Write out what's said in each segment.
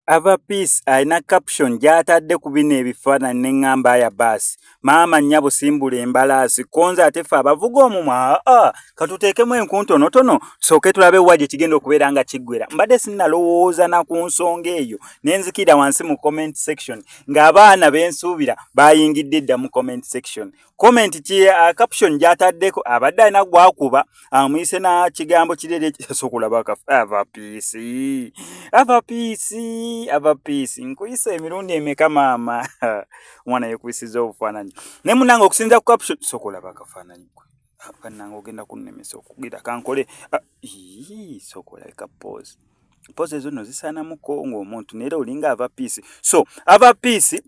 Ava Peace alina caption gy'atadde ku bino ebifaananyi ne ŋŋamba aya baasi maama nnyabo simbula embalaasi konza ate ffe abavuga omumwa katuteekemu enku ntonotono tusooke tulabe wa gye kigenda okubeera nga kiggwera. Mbadde sinnalowooza na ku nsonga eyo ne nzikira wansi mu comment section ng'abaana bensuubira bayingidde dda mu comment section. Comment caption gy'ataddeko abadde alina gwakuba amuyise na kigambo kirere sokulaba Ava Peace. Ava Peace. Ava Peace nkuyisa emirundi emeka maama omwana yekuyisiza obufaananyi ne munange okusinza ku caption sokolaba akafaananyi kwe kannange ogenda kunnemesa okugira kankole sokola eka pose ezo nno zisaanamuko ng'omuntu neera olinga Ava Peace. So Ava Peace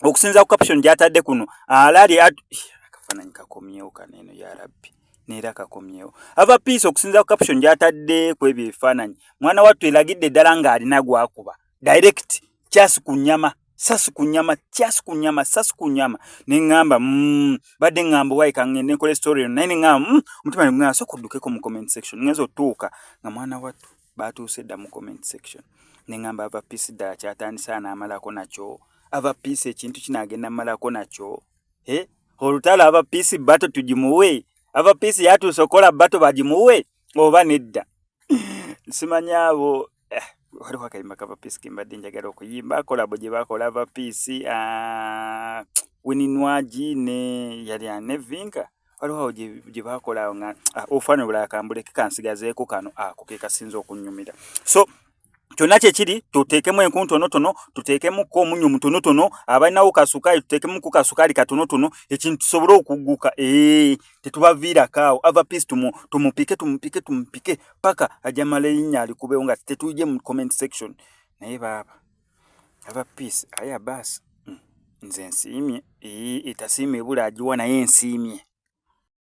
okusinza ku caption gy'atadde kuno alaali akafaananyi kakomyewo kaneeno ya rabbi neera kakomyewo. Ava Peace okusinza ku caption gy'atadde ku ebyo ebifaananyi mwana wattu eragidde ddala ng'alina gwakuba direct kyasi ku nnyama sasu ku nnyama kyasi ku nnyama sasu ku nnyama ne ŋŋamba badde ŋŋamba wayi kaŋŋende nkole story eno naye ne ŋŋamba omutima ne ŋŋamba sooka oddukeko mu comment section ngenza otuuka nga mwana wattu baatuuse dda mu comment section ne ŋŋamba Ava Peace ddala kyatandisa n'amalako nakyo. Ava Peace ekintu kinaagenda malako nakyo olutalo Ava Peace bato tugimuwe. Ava Peace yatuuse okola bato bagimuwe oba nedda simanyi abo waliwo akayimba ka Ava Peace kimbadde njagala okuyimba kolabo gye bakola Ava Peace Wininwaji ne yali ne Vinka waliwo awo gye bakola nga ofaanana bulala kambuleke kansigazeeko kano ako ke kasinza okunnyumira. So kyonna kyekiri tuteekemu enku ntonotono tuteekemuko omunnyo mutonotono abalinawo kasukaali tuteekemuku kasukaali katonotono ekintu tusobole okugguka tetubaviirako awo. Ava Peace tumupike paka ajamala erinnya alikubeewo nga tetuyije mu comment section. Naye baaba Ava Peace aya baasi nze nsiimye etasiimye ebula agiwa naye nsiimye.